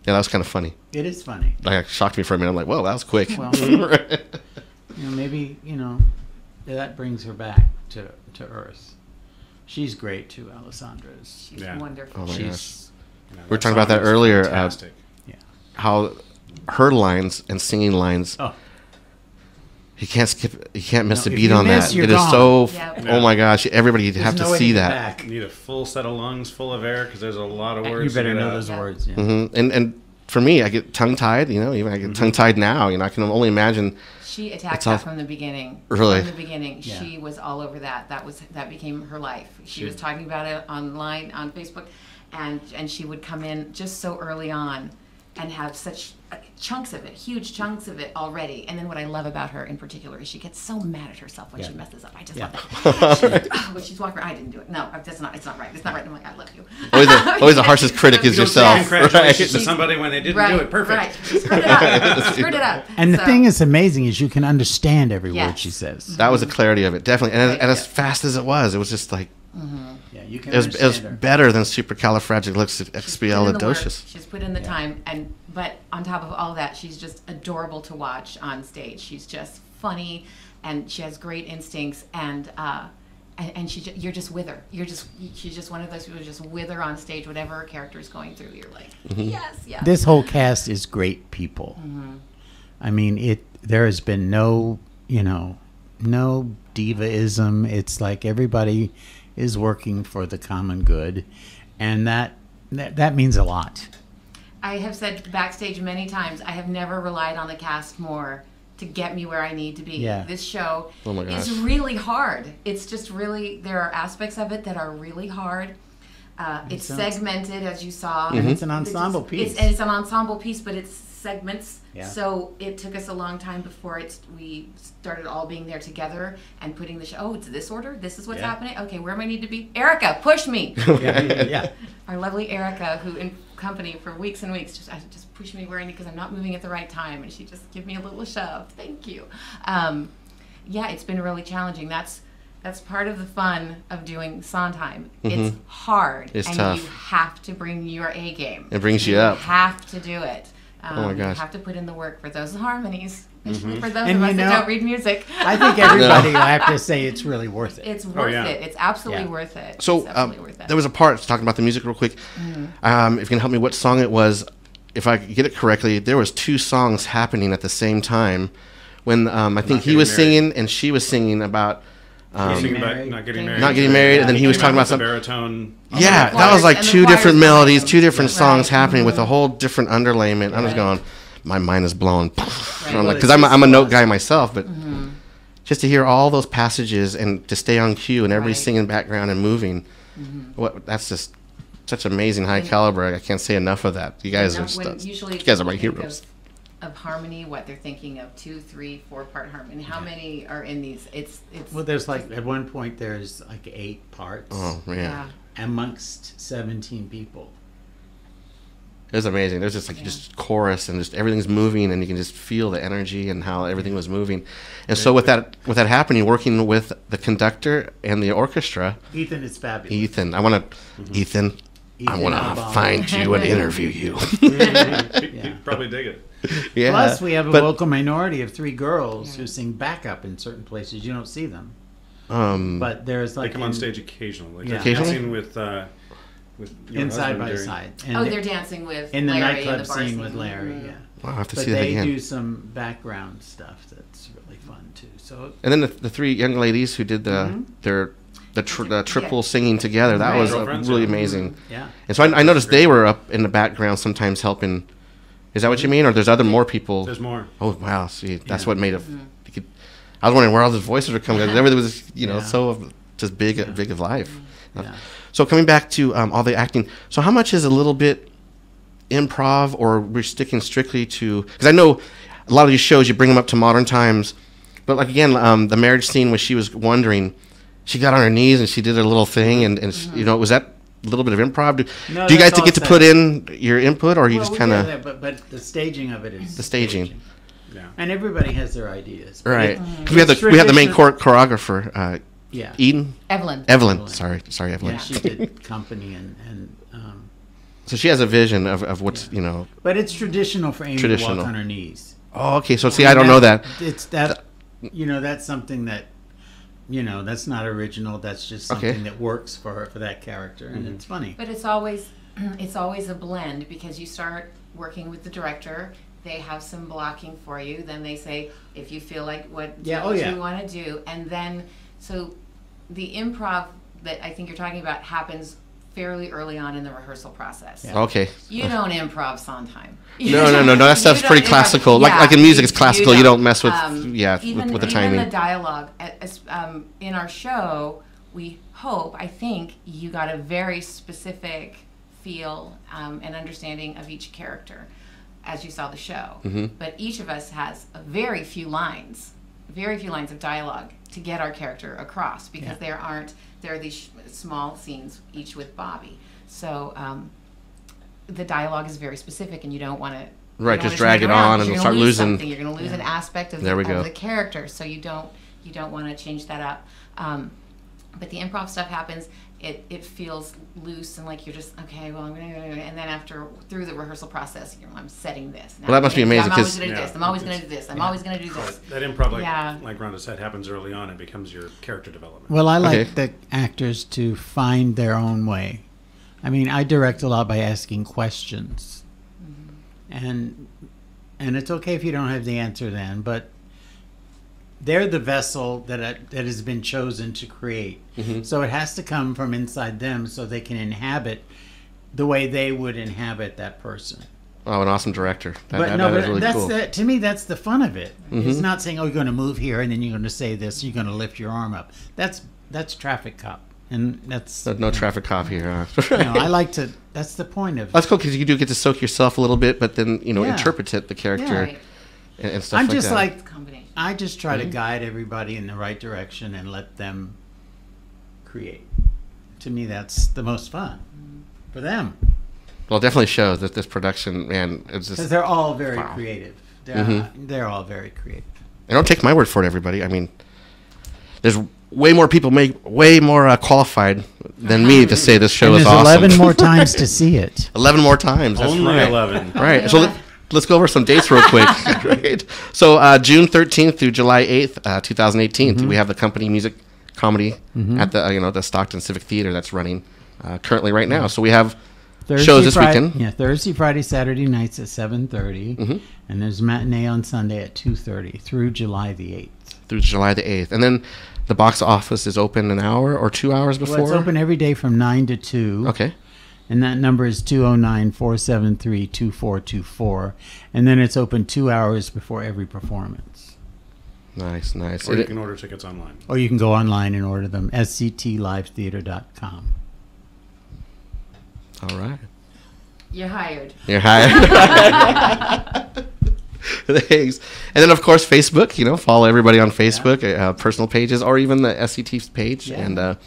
Yeah, that was kind of funny. it is funny. Like, it shocked me for a minute. I'm like, whoa, that was quick. Well, maybe, that brings her back to Earth. She's great too, Alessandra. She's Yeah. wonderful. Oh my She's We were talking about that earlier, Fantastic. how her lines and singing lines, oh, he can't miss No, a if beat you on miss, that. you're It is gone. so, Yep. oh my gosh, everybody there's have to no way see get that. back. You need a full set of lungs full of air because there's a lot of And words. you better to get know out. those Yeah. words. Yeah. And for me, I get tongue-tied, you know, even I get tongue-tied now, you know, I can only imagine. She attacked that from the beginning. Really? From the beginning. Yeah. She was all over that. That became her life. She was talking about it online, on Facebook, and she would come in just so early on and have such chunks of it, huge chunks of it already. And then what I love about her in particular is she gets so mad at herself when she messes up. I just love that. When she's walking around, I didn't do it. No, it's not right. It's not right. I'm like, I love you. Always the harshest critic is yourself. Congratulations to somebody when they didn't do it perfect. Right. She screwed it up. Screwed it up. And the thing is amazing is you can understand every word she says. That was the clarity of it, definitely. And as fast as it was just like, yeah, you can it was better than supercalifragilisticexpialidocious. She's put in the time, but on top of all that, she's just adorable to watch on stage. She's just funny, and she has great instincts, and you're just with her. She's just one of those people who just with her on stage, whatever her character is going through. You're like, yes. This whole cast is great people. I mean, there has been no divaism. It's like everybody is working for the common good, and that means a lot. I have said backstage many times, I have never relied on the cast more to get me where I need to be. Yeah. This show is really hard. It's just really, there are aspects of it that are really hard. It's segmented, as you saw. And it's an ensemble piece. It's an ensemble piece, but it's segments. Yeah. So it took us a long time before we started all being there together and putting the show. Oh, it's this order. This is what's happening. Okay, where am I need to be? Erica, push me. Yeah. Our lovely Erica, who in company for weeks and weeks, just push me where I need because I'm not moving at the right time, and she just give me a little shove. Thank you. It's been really challenging. That's part of the fun of doing Sondheim. It's hard. It's and tough. You have to bring your A game. It brings you up. You have to do it. Oh my gosh. You have to put in the work for those harmonies, especially for those of us that don't read music. I think everybody will have to say it's really worth it. It's worth it. It's absolutely worth it. So there was a part talking about the music real quick. If you can help me, what song it was? If I get it correctly, there was 2 songs happening at the same time. When I think he was singing and she was singing about. Singing about not getting married. Not getting married, and then he was talking about some baritone. Yeah, that was like 2 different melodies, 2 different songs happening with a whole different underlayment. I was going, my mind is blown. I'm like, because I'm a note guy myself, but just to hear all those passages and to stay on cue and everybody singing background and moving, that's just such amazing high caliber. I can't say enough of that. You guys are my heroes. Of harmony, what they're thinking of 2, 3, 4-part harmony. How many are in these? It's well, there's like at one point there's like 8 parts. Oh man! Yeah. Amongst 17 people. It was amazing. There's just like just chorus and just everything's moving and you can just feel the energy and how everything was moving. And so with that happening, working with the conductor and the orchestra. Ethan is fabulous. Ethan, I want to find you and interview you. You'd probably dig it. Yeah. Plus, we have a vocal minority of 3 girls who sing backup in certain places. You don't see them. But there's like they come on stage occasionally. Yeah. Occasionally? Dancing with in Side by Side. And they're dancing with in the Larry nightclub in the bar scene with Larry. Yeah. I'll have to but see that again. They do some background stuff that's really fun too. So. And then the 3 young ladies who did the triple singing together. That was really amazing. Yeah. And so I noticed they were up in the background sometimes helping. Is that what you mean, or there's more people? There's more. Oh wow! See, that's what made it. I was wondering where all those voices were coming. Everything was, so just big of life. Yeah. So coming back to all the acting. So how much is a little bit improv, or we're sticking strictly to? Because I know a lot of these shows you bring them up to modern times, but like again, the marriage scene where she was wondering, she got on her knees and she did her little thing, and was that a little bit of improv? Do you guys get to put in your input, or you just kind of? But the staging of it is the staging. Yeah. And everybody has their ideas. Right. We have the main choreographer. Eden. Evelyn. Sorry, Evelyn. Yeah, she did company and so she has a vision of what's But it's traditional for Amy to walk on her knees. Oh, okay. So see, I don't know that. It's that. That's something that. That's not original. That's just something that works for her, for that character, and it's funny. But it's always a blend, because you start working with the director. They have some blocking for you. Then they say, if you feel like what you want to do, and then so the improv that I think you're talking about happens fairly early on in the rehearsal process. Okay. You don't improv Sondheim. No. That stuff's pretty classical. Like in music, it's classical. You don't mess with with the timing. Even the dialogue. In our show, I think you got a very specific feel and understanding of each character as you saw the show. But each of us has very few lines of dialogue to get our character across, because there are these small scenes each with Bobby. So the dialogue is very specific, and you don't want to just drag it on and start losing. You're going to lose an aspect of the character, so you don't want to change that up. But the improv stuff happens. It feels loose and like you're just okay. Well, I'm gonna, and then through the rehearsal process, I'm setting this. Now that must be amazing. I'm always gonna do this. I'm always gonna do this. I'm always gonna do this. That improv, like Rhonda said, happens early on. It becomes your character development. Well, I like the actors to find their own way. I mean, I direct a lot by asking questions, and it's okay if you don't have the answer then, but they're the vessel that has been chosen to create. So it has to come from inside them so they can inhabit the way they would inhabit that person. Oh, an awesome director. That is really cool. To me, that's the fun of it. It's not saying, oh, you're going to move here and then you're going to say this, you're going to lift your arm up. That's traffic cop. And that's... No traffic cop here. I like to... That's the point of... That's cool, because you do get to soak yourself a little bit, but then, interpret the character and stuff like that. I'm just like... I just try to guide everybody in the right direction and let them create. To me, that's the most fun for them. Well, it definitely shows that this production, man, it's just... Because they're all very creative. They're all very creative. And don't take my word for it, everybody. I mean, there's way more people way more qualified than me to say this show is awesome. There's 11 more times to see it. 11 more times. That's Only right. 11. Right. So let's go over some dates real quick. Right. So June 13th through July 8th, 2018, we have the company music comedy at the the Stockton Civic Theater that's running currently right now. So we have shows this weekend. Yeah, Thursday, Friday, Saturday nights at 7:30, and there's matinee on Sunday at 2:30 through July the 8th. Through July the 8th, and then the box office is open an hour or 2 hours before. Well, it's open every day from 9 to 2. Okay. And that number is 209-473-2424. And then it's open 2 hours before every performance. Nice. Or you can order tickets online. Or you can go online and order them, sctlivetheater.com. All right. You're hired. Thanks. And then, of course, Facebook. Follow everybody on Facebook, personal pages, or even the SCT page, and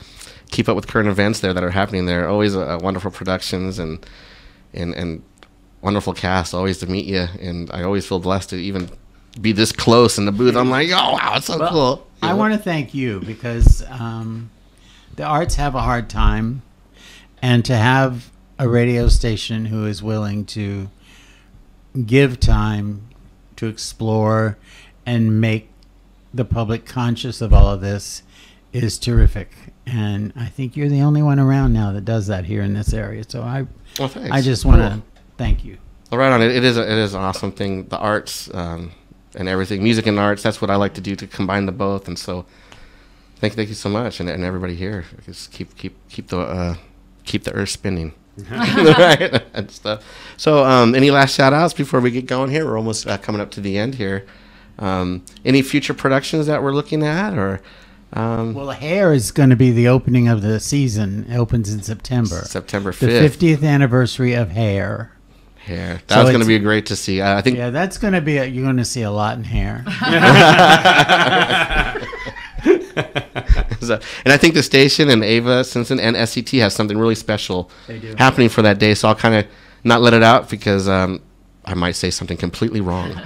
keep up with current events there that are happening there. Always wonderful productions and wonderful cast. Always to meet you, and I always feel blessed to even be this close in the booth. I'm like, oh wow, it's so cool. I want to thank you because the arts have a hard time, and to have a radio station who is willing to give time to explore and make the public conscious of all of this is terrific. And I think you're the only one around now that does that here in this area. So I just want to thank you. Well, right on. It is an awesome thing. The arts and everything, music and arts. That's what I like to do, to combine the both. And so, thank you so much, and everybody here. Just keep the earth spinning. Right, and stuff. So, any last shout outs before we get going here? We're almost coming up to the end here. Any future productions that we're looking at, or well, Hair is going to be the opening of the season. It opens in September 5th, the 50th anniversary of Hair. That's going to be great to see. I think that's going to be you're going to see a lot in Hair. And I think the station and Ava Simpson and SCT has something really special happening for that day. So I'll kind of not let it out, because I might say something completely wrong.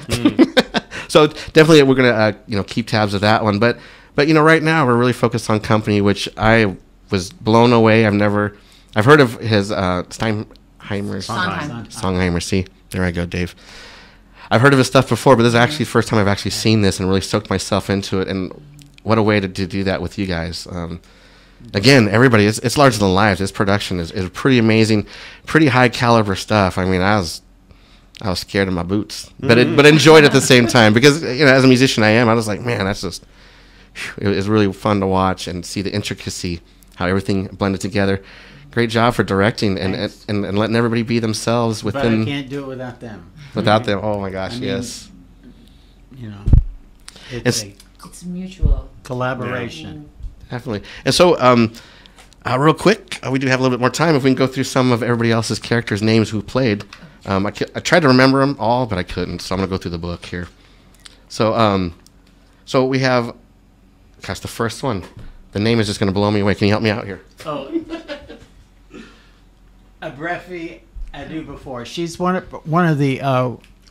So definitely we're gonna keep tabs of that one. But right now we're really focused on company, which I was blown away. I've heard of his Songheimer. See, there I go, Dave. I've heard of his stuff before, but this is actually the first time I've actually seen this and really soaked myself into it. And what a way to do that with you guys. Again, everybody, it's larger than life. This production is pretty amazing, pretty high caliber stuff. I mean, I was scared of my boots, but enjoyed it at the same time, because as a musician I was like, man, that's just, it was really fun to watch and see the intricacy, how everything blended together. great job for directing and Thanks. and letting everybody be themselves But I within can't do it without them. without them. Oh my gosh, I mean, yes, You know, It's- it's a It's mutual. collaboration. definitely. And so, real quick, we do have a little bit more time. If we can go through some of everybody else's characters' names who played. I tried to remember them all, but I couldn't. So I'm gonna go through the book here. So, so we have, gosh, the first one. The name is just gonna blow me away. Can you help me out here? Oh, Abrefi Adu before. She's one of the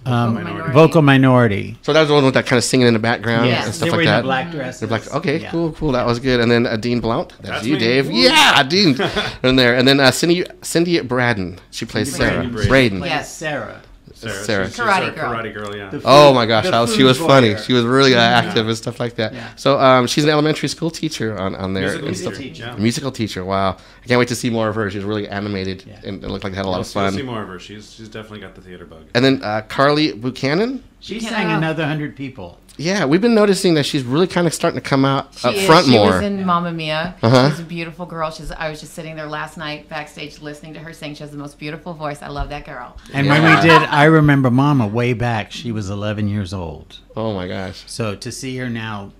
minority. vocal minority. So that was the one with that kind of singing in the background Yes, and they stuff were like in that. the black dresses. They're like, okay, Yeah. cool, that was good. And then Dean Blount, that's you, me. Dave. Woo. Yeah, Dean, in there. And then Cindy Braden, she plays Sarah. Braden. Braden. Plays Yes. Sarah. Sarah. She's Karate our girl. Karate girl, yeah. The Oh food- my gosh, the she food was funny. voyeur. She was really active and stuff like that. Yeah. So she's an elementary school teacher on there. Musical and teacher, stuff. teacher. yeah. Musical teacher. Wow, I can't wait to see more of her. She was really animated Yeah. and it looked like they had a lot of You'll see fun. more of her. She's definitely got the theater bug. And then Carly Buchanan. She Yeah. sang another 100 people. Yeah, we've been noticing that she's really kind of starting to come out She up is. front She more. was in Mamma Mia. Uh-huh. She's a beautiful girl. I was just sitting there last night backstage listening to her sing. She has the most beautiful voice. I love that girl. And when we did I Remember Mama way back, she was 11 years old. Oh my gosh. So to see her now,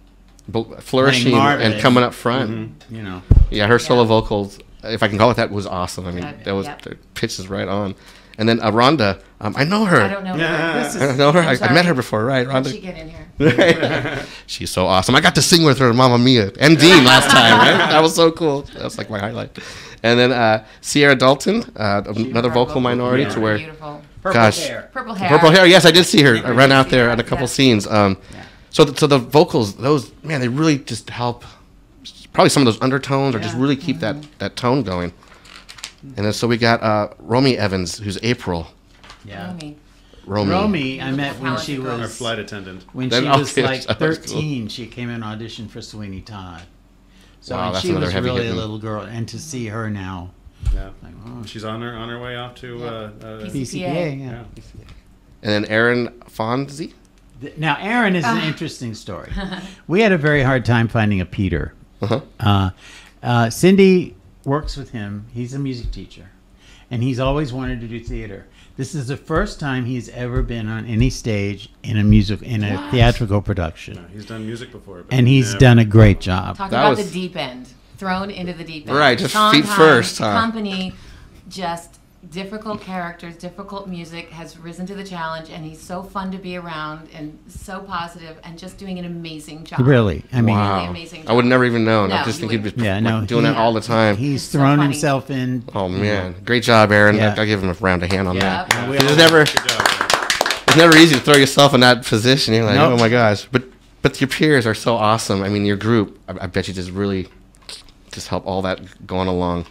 Flourishing Playing Marvin. and coming up front. you know, Yeah, her solo Yeah. vocals, if I can call it that, was awesome. I mean, Yep. that was Yep. the pitch is right on. And then Rhonda, I know her. I don't know. Yeah. This is, I know her. I'm I sorry. met her before, right? How'd she Rhonda. get in here? She's so awesome. I got to sing with her in Mamma Mia and Dean last time, right? That was so cool. That was like my highlight. And then Sierra Dalton, another vocal minority Yeah. to where Beautiful. purple Gosh. hair. Purple hair. purple hair. Yes, I did see her. I ran out there Yeah. on a couple Yeah. scenes. So the vocals, those man, they really just help. Probably some of those undertones, or just Yeah. really keep that tone going. And then so we got Romy Evans, who's April. Yeah. Romy. Romy. I met when she Talented girl. Our was flight attendant. when Then- she oh, was yes, like that was cool. 13. She came in audition for Sweeney Todd. So Wow, and that's she another was heavy really a hitting. little girl, and to see her now, Yeah. like, oh, She's on her way off to PCPA. yeah. Yeah. And then Aaron Fonzie. Now, Aaron is an interesting story. We had a very hard time finding a Peter. Cindy works with him. He's a music teacher, and he's always wanted to do theater. This is the first time he's ever been on any stage in a theatrical production, No, he's done music before. But and he's never- done a great job. Talk That about was- the deep end. Thrown into the deep end. Right, just Sondheim, feet first, huh? Company, just difficult characters, difficult music, has risen to the challenge, and he's so fun to be around and so positive and just doing an amazing job. Really, I mean, Really Wow. amazing I would job. never even known. I No, just you think he'd be Yeah, no, doing he- that all the time. he's So thrown funny. himself in. Oh man, great job, Aaron. Yeah. I give him a round of hand on Yeah. that. Yeah, we It's all- never, Good job. man. it's never easy to throw yourself in that position. You're like, Nope. oh my gosh. But your peers are so awesome. I mean, your group. I bet you just really just help all that going along.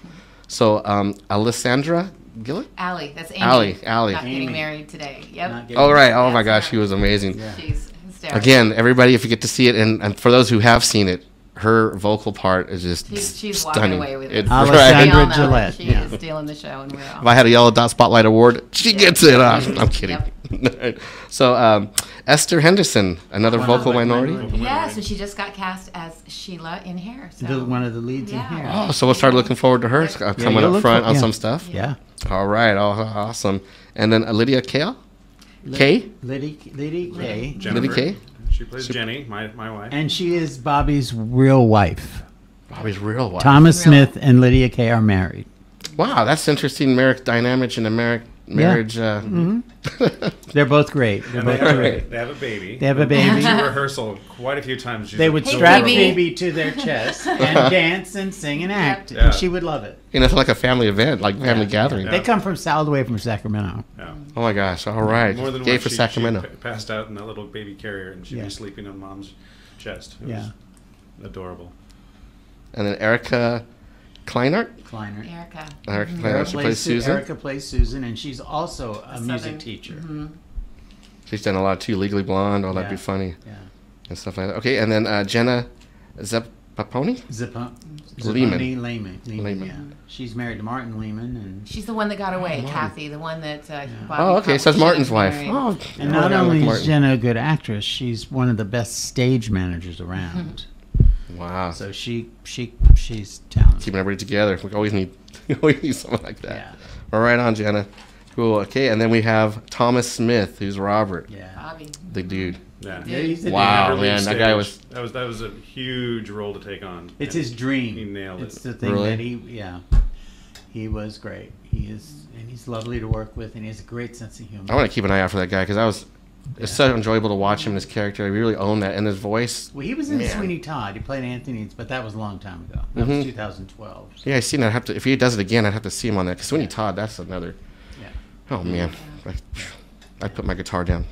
So, Alessandra Gillett. Allie, that's Amy. Allie. Not Amy. getting married today. Yep. Not getting- Oh right. Oh my That's gosh, her. she was amazing. Yeah. She's hysterical. Again, everybody, if you get to see it, and for those who have seen it, her vocal part is just She's walking stunning. away with It- it. Alessandra We all know Gillette, She yeah. is stealing the show, and we're all. If I had a Yellow Dot Spotlight Award, she gets it. I'm kidding. So Esther Henderson, another One vocal of the minority. Yeah, so she just got cast as Sheila in Hair. So. One of the leads Yeah. in here. Oh, so we'll start looking forward to her coming you'll up look front for- on yeah. some stuff. Yeah. All right. Oh, awesome. And then Lydia Kale. Kay? Liddy Kay. Jennifer. Kay? She plays Jenny, my wife. And she is Bobby's real wife. Bobby's real wife. Thomas Real. Smith and Lydia Kay are married. Wow, that's interesting. Dynamic in a marriage. They're both great. They're And they both have, great. they have a baby. They have a Who baby. came to rehearsal quite a few times. She's They a would Hey, strap Phoebe. Phoebe to their chest and dance and sing and act. Yeah. And she would love it. You know, it's like a family event, like family gathering. Yeah. They come from all the way from Sacramento. Yeah. Oh my gosh! All right. More than Yay once, for she Sacramento. passed out in that little baby carrier, and she'd Yeah. be sleeping on mom's chest. It Yeah. was adorable. And then Erica Kleinert. Kleiner. Erica. Erica Erica Kleinert. She plays Susan. Erica plays Susan, and she's also a music Southern- teacher. She's done a lot too. Legally Blonde. All that'd be Yeah. funny Yeah. and stuff like that. Okay, and then Jenna Zepaponi. Lehman. Lehman. Yeah. She's married to Martin Lehman, and She's the one that got away, Kathy, the one that. Bobby Oh, okay. So that's probably Martin's should've wife. married. Oh, and oh, not I like only is Martin. Jenna a good actress, she's one of the best stage managers around. Wow. So she's talented. Keeping everybody together. We always need someone like that. Yeah. Well, right on, Jenna. Cool. Okay, and then we have Thomas Smith, who's Robert, Yeah. Bobby. the dude. Yeah. Yeah, he's a Wow, Never leave man, that guy stage. was. That was a huge role to take on. It's And his dream. He nailed It's it. the thing Really? that he was great. He's lovely to work with, and he has a great sense of humor. I want to keep an eye out for that guy because it's so enjoyable to watch him and his character. He really owned that, and his voice. Well, he was in Man. Sweeney Todd. He played Anthony, but that was a long time ago. That was 2012. Yeah, I seen that. I have to. If he does it again, I'd have to see him on that. Because Sweeney Todd, that's another. Yeah. Oh man, I'd put my guitar down.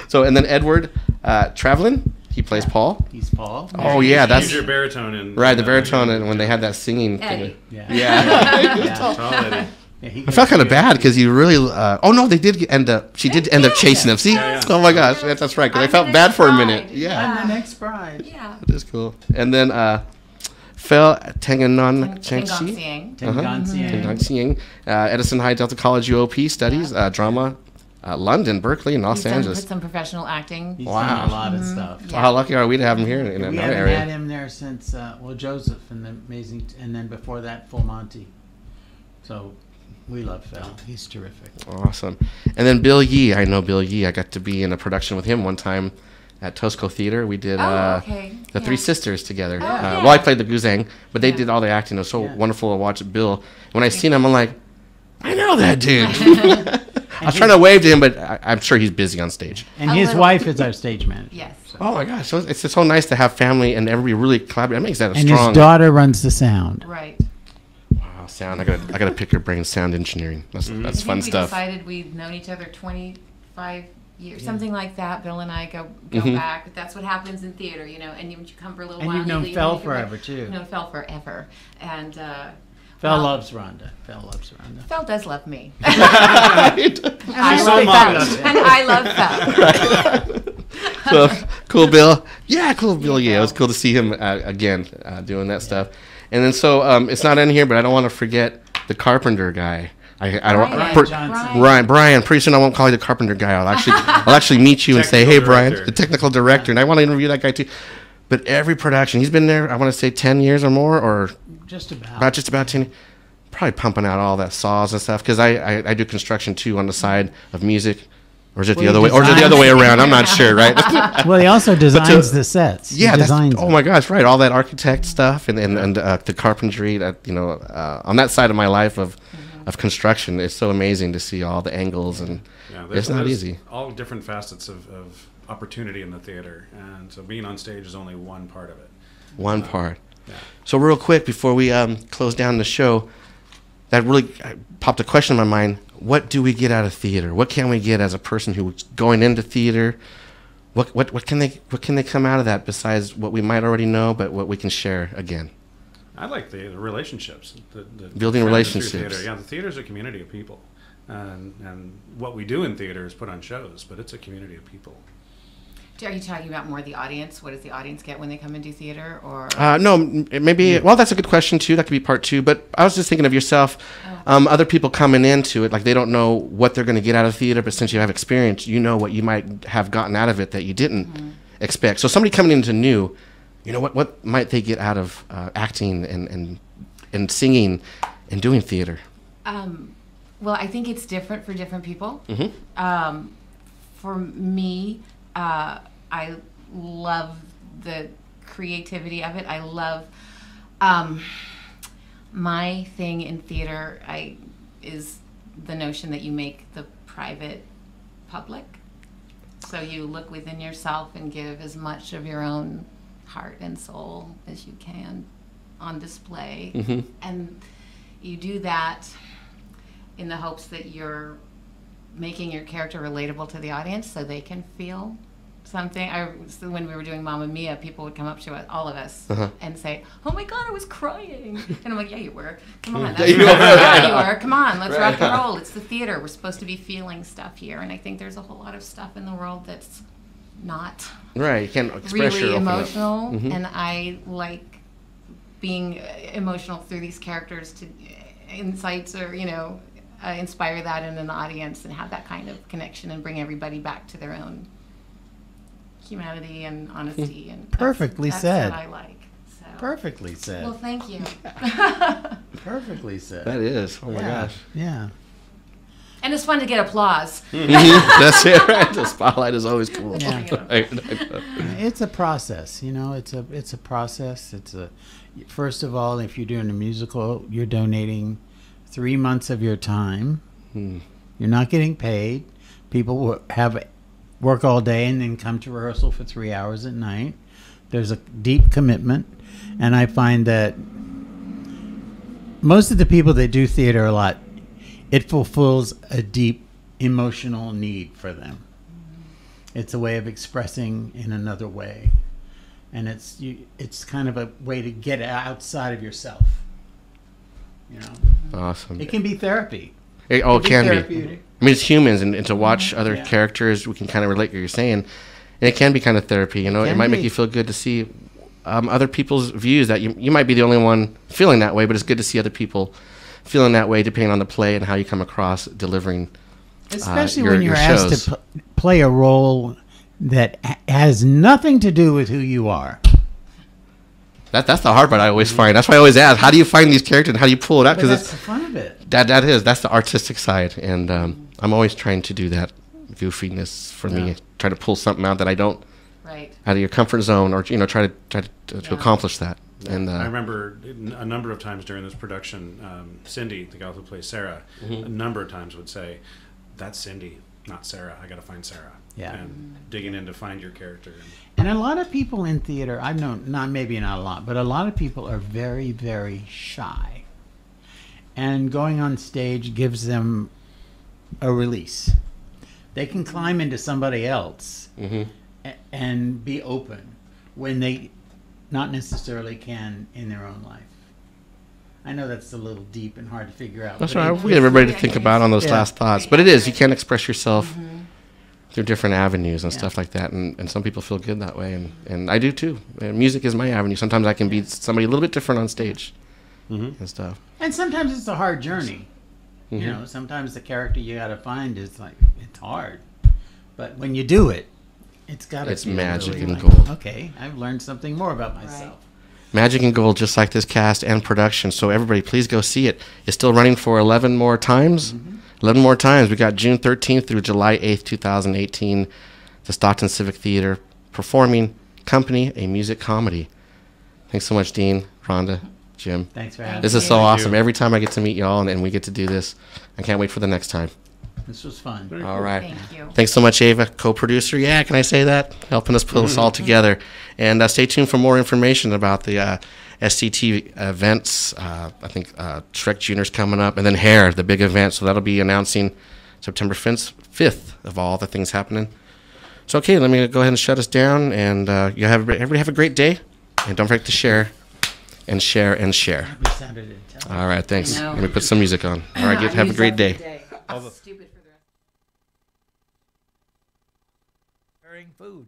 So and then Edward Travelin, he plays Paul. He's Paul. Oh yeah, that's Use your baritone in right. The baritone, and when they had that singing Eddie. thing. Yeah. Yeah. Tall Eddie. Yeah, he I felt kind of bad because he really. Oh no, they did end up. She did end up chasing him. See? Yeah. Oh my gosh, that's right. Because I I'm felt the bad next for a bride. minute. Yeah, I'm the next bride. Yeah. that's cool. And then Fel Tenganon Chengxi. Tengongsiang. Tengan Edison High Delta College UOP studies drama, London, Berkeley, and Los He's done Angeles. some professional acting. He's Wow. done a lot of stuff. So how lucky are we to have him here in We another haven't area? had him there since Joseph and the amazing, and then before that Full Monty. So we love Phil. He's terrific. Awesome. And then Bill Yee. I know Bill Yee. I got to be in a production with him one time at Tosco Theater. We did Okay. the Yeah. Three Sisters together. yeah. Well, I played the Guzang, but they Yeah. did all the acting. It was so Yeah. wonderful to watch Bill. When I seen him, I'm like, I know that dude. I was trying to wave to him, but I'm sure he's busy on stage. And A his little. wife is our stage manager. Yes. Oh my gosh, so it's so nice to have family and everybody really collaborate. It makes that a And strong. his daughter runs the sound. Right. Wow, sound. I gotta pick your brain. Sound engineering. That's I fun think we stuff. decided we'd known each other 25 years, something like that. Bill and I go Mm-hmm. back. But that's what happens in theater, you know. And you come for a little And while. you've you known leave, Fel and you come back. forever, too. You've known Fel forever. And Phil well, loves Rhonda. Phil loves Rhonda. Fel does love me. Right? I so love modest. Fel. And I love Fel. So cool, Bill. Yeah, cool, Bill. Yeah, it was cool to see him again doing that stuff. And then it's not in here, but I don't want to forget the Carpenter guy. I don't. Brian Johnson. Brian. Pretty soon I won't call you the Carpenter guy. I'll actually meet you and say, hey, Technical Brian, director. the technical director, and I want to interview that guy too. But every production, he's been there. I want to say 10 years or more, or Just about. about 10. Probably pumping out all that saws and stuff because I do construction too on the side of music. Or is it the Well, other he way? Or is it the other way designs- around? I'm not sure, right? Well, he also designs the sets. Yeah, he that's, designs oh them. my gosh, right. All that architect stuff and the carpentry that, on that side of my life of construction, it's so amazing to see all the angles and Yeah, it's not easy. All different facets of opportunity in the theater, and so being on stage is only one part of it. One part. Yeah. So real quick before we close down the show, that really popped a question in my mind. What do we get out of theater? What can we get as a person who's going into theater? What can they come out of that besides what we might already know, but what we can share again? I like the relationships. The Building friends through relationships. Theater. Yeah, the theater is a community of people, and what we do in theater is put on shows, but it's a community of people. Are you talking about more the audience? What does the audience get when they come and do theater? Or No, maybe. Well, that's a good question too. That could be part two. But I was just thinking of yourself. Other people coming into it, like they don't know what they're going to get out of theater, but since you have experience, you know what you might have gotten out of it that you didn't expect. So somebody coming into new, what might they get out of acting and singing and doing theater? Well, I think it's different for different people. Mm-hmm. For me, I love the creativity of it. I love my thing in theater is the notion that you make the private public. So you look within yourself and give as much of your own heart and soul as you can on display. Mm-hmm. And you do that in the hopes that you're making your character relatable to the audience so they can feel something. So when we were doing Mamma Mia, people would come up to us, all of us, and say, "Oh my God, I was crying." And I'm like, "Yeah, you were. Come on, that's you were. yeah, you were. Come on, let's rock and roll. It's the theater. We're supposed to be feeling stuff here." And I think there's a whole lot of stuff in the world that's not Right, you can't express really your open up. emotional, Mhm. and I like being emotional through these characters to insights or inspire that in an audience and have that kind of connection and bring everybody back to their own humanity and honesty, and Perfectly that's said. what I like. So. Perfectly said. Well, thank you. Perfectly said. That is. Oh my gosh. Yeah. And it's fun to get applause. That's it, right? The spotlight is always cool. Yeah. Right. It's a process, you know. It's a process. First of all, if you're doing a musical, you're donating 3 months of your time. You're not getting paid. People will work all day and then come to rehearsal for 3 hours at night. There's a deep commitment, and I find that most of the people that do theater a lot, it fulfills a deep emotional need for them. It's a way of expressing in another way, and it's kind of a way to get outside of yourself. You know, Awesome. it can be therapy. It can be. therapeutic. I mean, it's humans, and to watch other characters, we can kind of relate what you're saying. And it can be kind of therapy, you know. It might make you feel good to see other people's views, that you might be the only one feeling that way, but it's good to see other people feeling that way, depending on the play and how you come across delivering. Especially when you're asked to play a role that has nothing to do with who you are. That's the hard part I always find. That's why I always ask, how do you find these characters and how do you pull it out? Because that's the fun of it. That's the artistic side, and I'm always trying to do that goofiness for me, try to pull something out that I don't out of your comfort zone, or try to accomplish that. And I remember a number of times during this production, Cindy, the gal who plays Sarah, a number of times would say, "That's Cindy, not Sarah. I got to find Sarah." Yeah. And digging in to find your character. And a lot of people in theater, I've known, maybe not a lot, but a lot of people are very, very shy. And going on stage gives them a release. They can climb into somebody else and be open when they not necessarily can in their own life. I know that's a little deep and hard to figure out. That's right. We get everybody to think about on those last thoughts. But it is. You can't express yourself through different avenues and stuff like that. And some people feel good that way. And I do too. Music is my avenue. Sometimes I can be somebody a little bit different on stage and stuff. And sometimes it's a hard journey. You know, sometimes the character you got to find is like, it's hard. But when you do it, it's got to be magic really and gold. Okay, I've learned something more about myself. Right. Magic and gold, just like this cast and production. So everybody, please go see it. It's still running for 11 more times. 11 more times. We got June 13th through July 8th, 2018. The Stockton Civic Theater performing Company, a music comedy. Thanks so much, Dean, Rhonda, Jim. Thanks for having me. This is so awesome. Every time I get to meet y'all and we get to do this, I can't wait for the next time. This was fun. All right. Thank you. Thanks so much, Ava, co-producer. Yeah, can I say that? Helping us pull this all together. And stay tuned for more information about the SCT events. I think Shrek Jr.'s coming up. And then Hair, the big event. So that'll be announcing September 5th of all the things happening. So, okay, let me go ahead and shut us down. And everybody have a great day. And don't forget to share and share and share. We sounded intelligent. All right, thanks. Let me put some music on. All right, have a great day. Stupid for the rest. Preparing food.